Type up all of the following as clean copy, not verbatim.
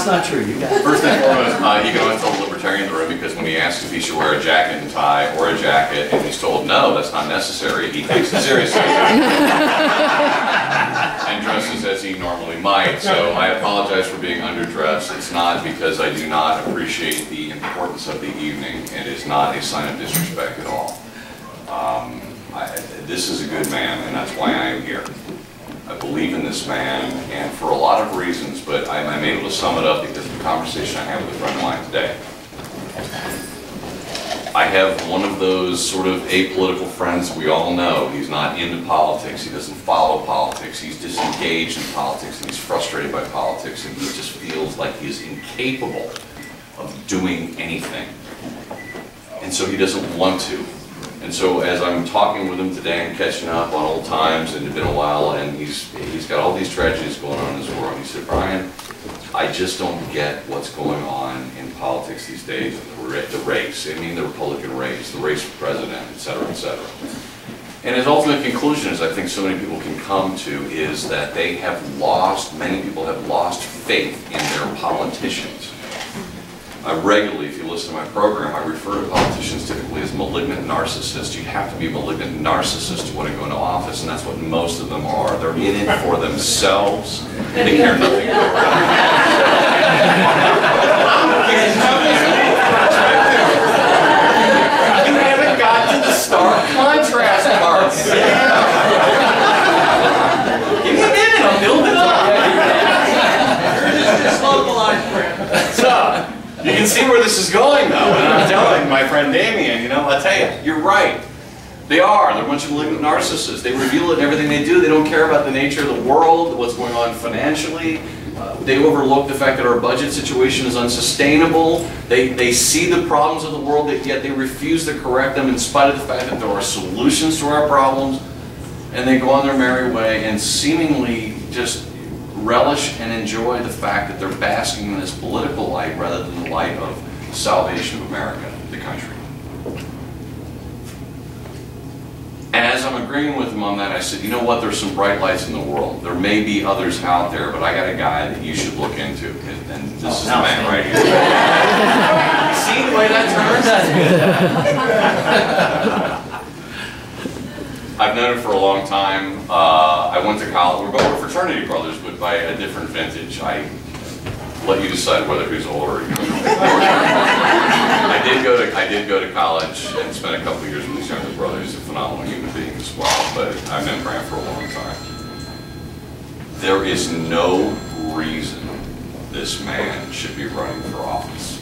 it's not true. You got it. First and foremost, you can always tell a libertarian in the room, because when he asks if he should wear a jacket and tie or a jacket, and he's told no, that's not necessary, he takes it seriously. And dresses as he normally might. So I apologize for being underdressed. It's not because I do not appreciate the importance of the evening. It is not a sign of disrespect at all. This is a good man, and that's why I am here. I believe in this man, and for a lot of reasons, but I'm able to sum it up because of the conversation I had with a friend of mine today. I have one of those sort of apolitical friends we all know. He's not into politics. He doesn't follow politics. He's disengaged in politics, and he's frustrated by politics, and he just feels like he is incapable of doing anything. And so he doesn't want to. And so as I'm talking with him today and catching up on old times, and it's been a while, and he's got all these tragedies going on in his world, he said, Brian, I just don't get what's going on in politics these days, the race, I mean the Republican race, the race for president, et cetera, et cetera. And his ultimate conclusion, as I think so many people can come to, is that they have lost, many people have lost faith in their politicians. I regularly, if you listen to my program, I refer to politicians typically as malignant narcissists. You have to be a malignant narcissist to want to go into office, and that's what most of them are. They're in it for themselves. They care nothing about You haven't got to the stark contrast part. Give me a minute, I'll build it up. Just localized, Brent. So, you can see where this is going, though, and I'm telling my friend Damien, you know, I tell you, you're right. They are. They're a bunch of malignant narcissists. They reveal it in everything they do. They don't care about the nature of the world, what's going on financially. They overlook the fact that our budget situation is unsustainable. They see the problems of the world, yet they refuse to correct them in spite of the fact that there are solutions to our problems. And they go on their merry way and seemingly just relish and enjoy the fact that they're basking in this political light rather than the light of the salvation of America, the country. And as I'm agreeing with him on that, I said, you know what, there's some bright lights in the world. There may be others out there, but I got a guy that you should look into. And this is the man right here. You see the way that turns? I've known him for a long time. I went to college. We're both fraternity brothers, but by a different vintage. I let you decide whether who's older or younger. I did go to college and spent a couple of years with these younger brothers. He's a phenomenal human being as well, but I've known Brian for a long time. There is no reason this man should be running for office.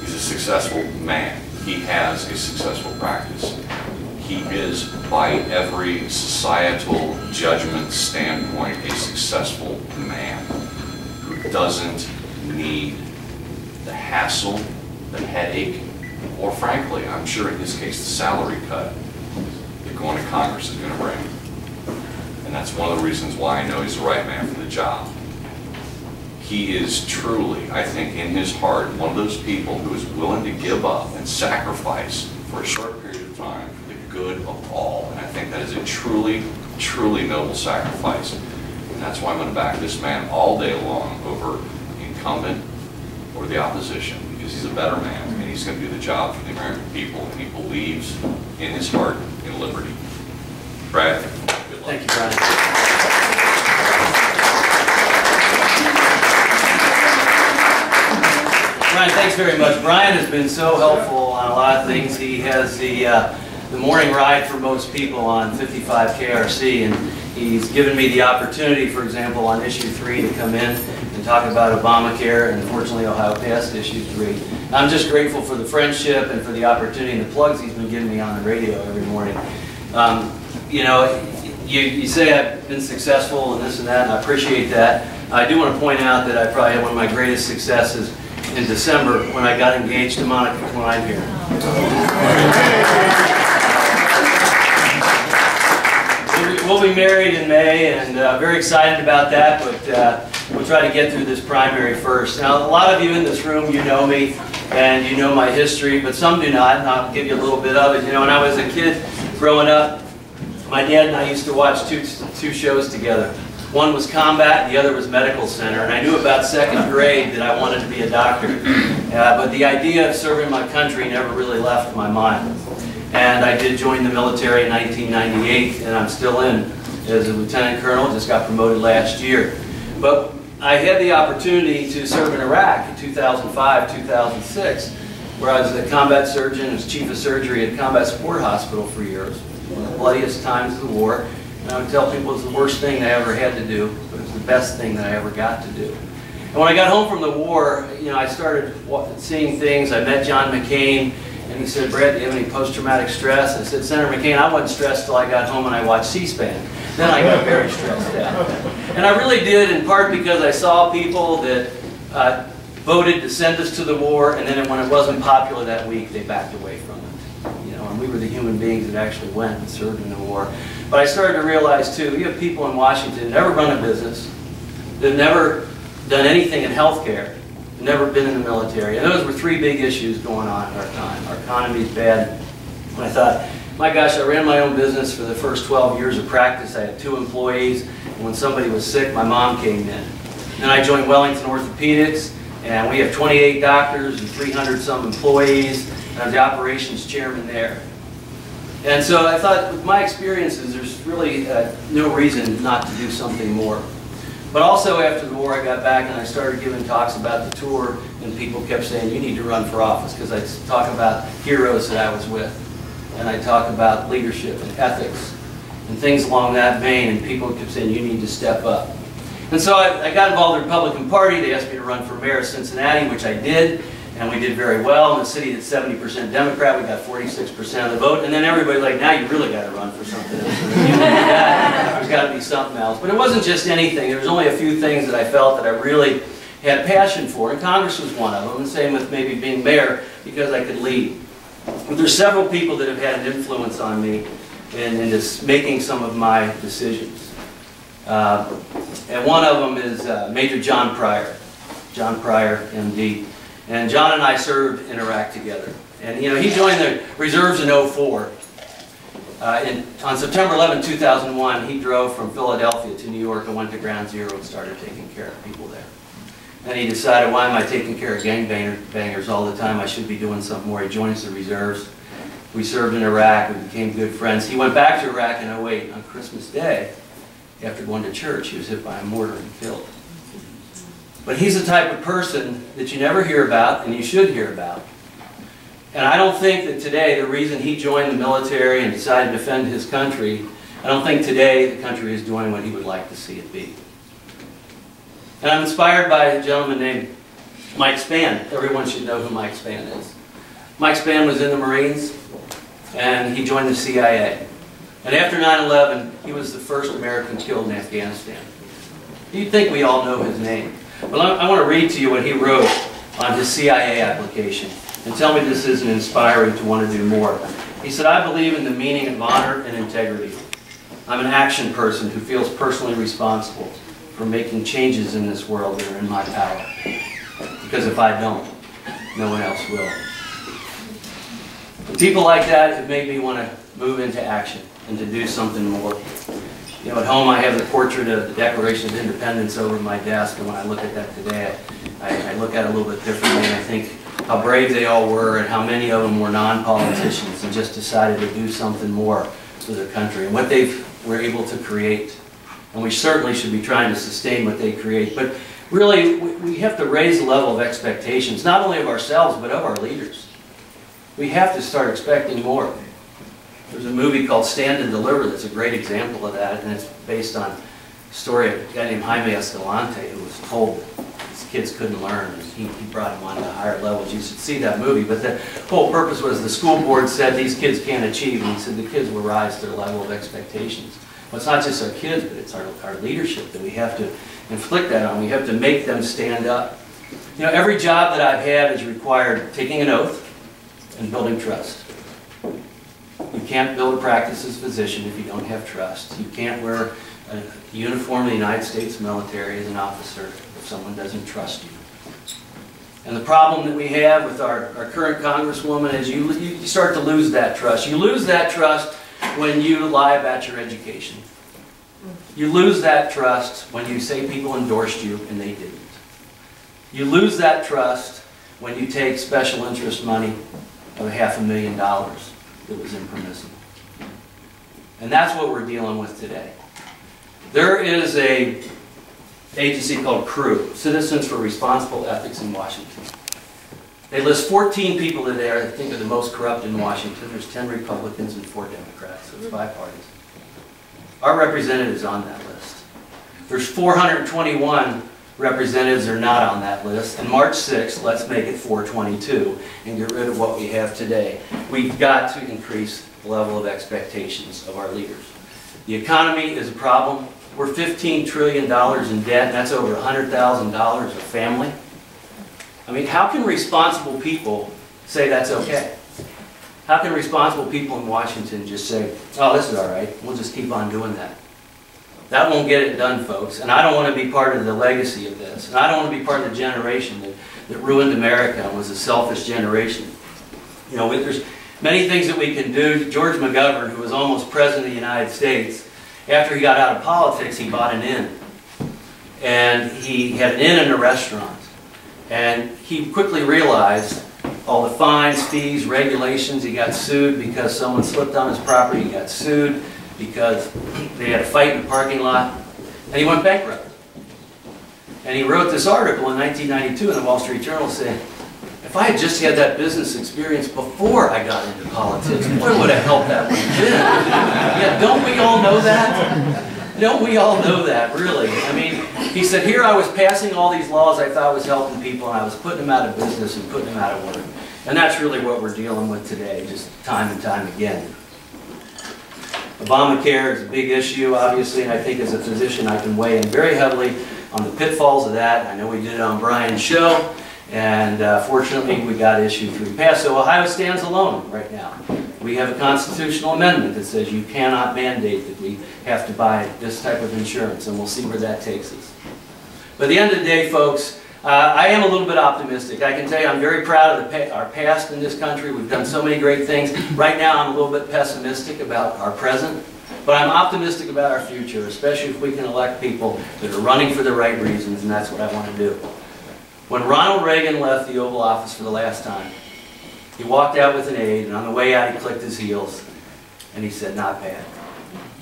He's a successful man. He has a successful practice. He is, by every societal judgment standpoint, a successful man who doesn't need the hassle, the headache, or frankly, I'm sure in his case, the salary cut that going to Congress is going to bring. And that's one of the reasons why I know he's the right man for the job. He is truly, I think, in his heart, one of those people who is willing to give up and sacrifice for a short period of time for the good of all. And I think that is a truly, truly noble sacrifice. And that's why I'm going to back this man all day long over the incumbent or the opposition, because he's a better man and he's going to do the job for the American people, and he believes in his heart in liberty. Brad, good luck. Thank you, Brian. Brian, thanks very much. Brian has been so helpful on a lot of things. He has the morning ride for most people on 55 KRC, and he's given me the opportunity, for example, on issue 3 to come in and talk about Obamacare, and unfortunately Ohio passed issue 3. I'm just grateful for the friendship and for the opportunity and the plugs he's been giving me on the radio every morning. You know, you say I've been successful and this and that, and I appreciate that. I do want to point out that I probably had one of my greatest successes in December when I got engaged to Monica Klein here. We'll be married in May, and very excited about that, but we'll try to get through this primary first. Now, a lot of you in this room, you know me, and you know my history, but some do not, and I'll give you a little bit of it. You know, when I was a kid growing up, my dad and I used to watch two shows together. One was combat, the other was medical center, and I knew about second grade that I wanted to be a doctor. But the idea of serving my country never really left my mind. And I did join the military in 1998, and I'm still in as a lieutenant colonel, just got promoted last year. But I had the opportunity to serve in Iraq in 2005, 2006, where I was a combat surgeon, was chief of surgery at Combat Support Hospital for years. One of the bloodiest times of the war. And I would tell people it was the worst thing I ever had to do, but it was the best thing that I ever got to do. And when I got home from the war, I started seeing things. I met John McCain, and he said, "Brad, do you have any post-traumatic stress?" I said, "Senator McCain, I wasn't stressed till I got home and I watched C-SPAN. Then I got very stressed out." And I really did, in part because I saw people that voted to send us to the war, and then when it wasn't popular that week, they backed away from it. And we were the human beings that actually went and served in the war. But I started to realize, too, you have people in Washington that never run a business, that never done anything in healthcare, never been in the military. And those were three big issues going on at our time. Our economy's bad. And I thought, my gosh, I ran my own business for the first 12 years of practice. I had 2 employees, and when somebody was sick, my mom came in. Then I joined Wellington Orthopedics, and we have 28 doctors and 300-some employees, and I'm the operations chairman there. And so I thought, with my experiences, there's really no reason not to do something more. But also after the war, I got back and I started giving talks about the tour, and people kept saying, "You need to run for office," because I talk about heroes that I was with. And I talk about leadership and ethics and things along that vein, and people kept saying, "You need to step up." And so I got involved in the Republican Party. They asked me to run for mayor of Cincinnati, which I did, and we did very well. In a city that's 70% Democrat, we got 46% of the vote, and then everybody's like, "Now you really got to run for something else." There's got to be something else. But it wasn't just anything. There was only a few things that I felt that I really had passion for, and Congress was one of them, and same with maybe being mayor, because I could lead. But there's several people that have had an influence on me in just making some of my decisions. And one of them is Major John Pryor. John Pryor, MD. And John and I served in Iraq together. And he joined the reserves in '04. On September 11, 2001, he drove from Philadelphia to New York and went to Ground Zero and started taking care of people there. And he decided, why am I taking care of gangbangers all the time? I should be doing something more. He joins the reserves. We served in Iraq. We became good friends. He went back to Iraq in '08 on Christmas Day. After going to church, he was hit by a mortar and killed. But he's the type of person that you never hear about, and you should hear about. And I don't think that today, the reason he joined the military and decided to defend his country, I don't think today the country is doing what he would like to see it be. And I'm inspired by a gentleman named Mike Spann. Everyone should know who Mike Spann is. Mike Spann was in the Marines, and he joined the CIA. And after 9/11, he was the first American killed in Afghanistan. You'd think we all know his name. But I want to read to you what he wrote on his CIA application. And tell me this isn't inspiring to want to do more. He said, "I believe in the meaning of honor and integrity. I'm an action person who feels personally responsible for making changes in this world that are in my power. Because if I don't, no one else will." And people like that have made me want to move into action and to do something more. At home I have the portrait of the Declaration of Independence over my desk, and when I look at that today, I look at it a little bit differently, and I think how brave they all were and how many of them were non-politicians and just decided to do something more for their country and what they were able to create. And we certainly should be trying to sustain what they create. But really, we have to raise the level of expectations, not only of ourselves, but of our leaders. We have to start expecting more. There's a movie called Stand and Deliver that's a great example of that, and it's based on a story of a guy named Jaime Escalante who was told that his kids couldn't learn, and he brought them on to higher levels. You should see that movie, but the whole purpose was the school board said these kids can't achieve, and he said the kids will rise to their level of expectations. Well, it's not just our kids, but it's our leadership that we have to inflict that on. We have to make them stand up. Every job that I've had has required taking an oath and building trust. You can't build a practice as a physician if you don't have trust. You can't wear a uniform in the United States military as an officer if someone doesn't trust you. And the problem that we have with our current Congresswoman is you start to lose that trust. You lose that trust when you lie about your education. You lose that trust when you say people endorsed you and they didn't. You lose that trust when you take special interest money of $500,000 that was impermissible. And that's what we're dealing with today. There is an agency called CREW, Citizens for Responsible Ethics in Washington. They list 14 people that I think are the most corrupt in Washington. There's 10 Republicans and 4 Democrats, so it's 5 parties. Our representative is on that list. There's 421 representatives that are not on that list. And March 6th, let's make it 422 and get rid of what we have today. We've got to increase the level of expectations of our leaders. The economy is a problem. We're $15 trillion in debt, and that's over $100,000 a family. I mean, how can responsible people say that's okay? How can responsible people in Washington just say, oh, this is all right, we'll just keep on doing that? That won't get it done, folks. And I don't want to be part of the legacy of this. And I don't want to be part of the generation that ruined America and was a selfish generation. You know, there's many things that we can do. George McGovern, who was almost president of the United States, after he got out of politics, he bought an inn. And he had an inn and a restaurant. And he quickly realized all the fines, fees, regulations. He got sued because someone slipped on his property. He got sued because they had a fight in the parking lot. And he went bankrupt. And he wrote this article in 1992 in the Wall Street Journal saying, if I had just had that business experience before I got into politics, boy, would have helped that one been. Yeah, don't we all know that? Don't we all know that, really? I mean, he said, here I was passing all these laws I thought was helping people, and I was putting them out of business and putting them out of work. And that's really what we're dealing with today, just time and time again. Obamacare is a big issue, obviously, and I think as a physician I can weigh in very heavily on the pitfalls of that. I know we did it on Brian's show, and fortunately we got issued through pass. So Ohio stands alone right now. We have a constitutional amendment that says you cannot mandate that we have to buy this type of insurance, and we'll see where that takes us. But at the end of the day, folks, I am a little bit optimistic. I can tell you I'm very proud of our past in this country. We've done so many great things. Right now I'm a little bit pessimistic about our present, but I'm optimistic about our future, especially if we can elect people that are running for the right reasons, and that's what I want to do. When Ronald Reagan left the Oval Office for the last time, he walked out with an aide, and on the way out he clicked his heels, and he said, not bad.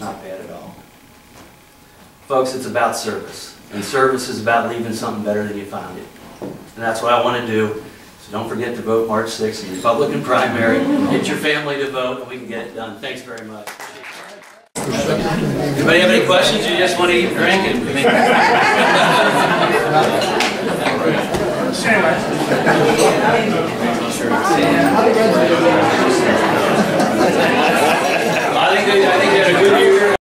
Not bad at all. Folks, it's about service. And service is about leaving something better than you found it. And that's what I want to do. So don't forget to vote March 6th in the Republican primary. Get your family to vote, and we can get it done. Thanks very much. Anybody have any questions? You just want to eat and drink? And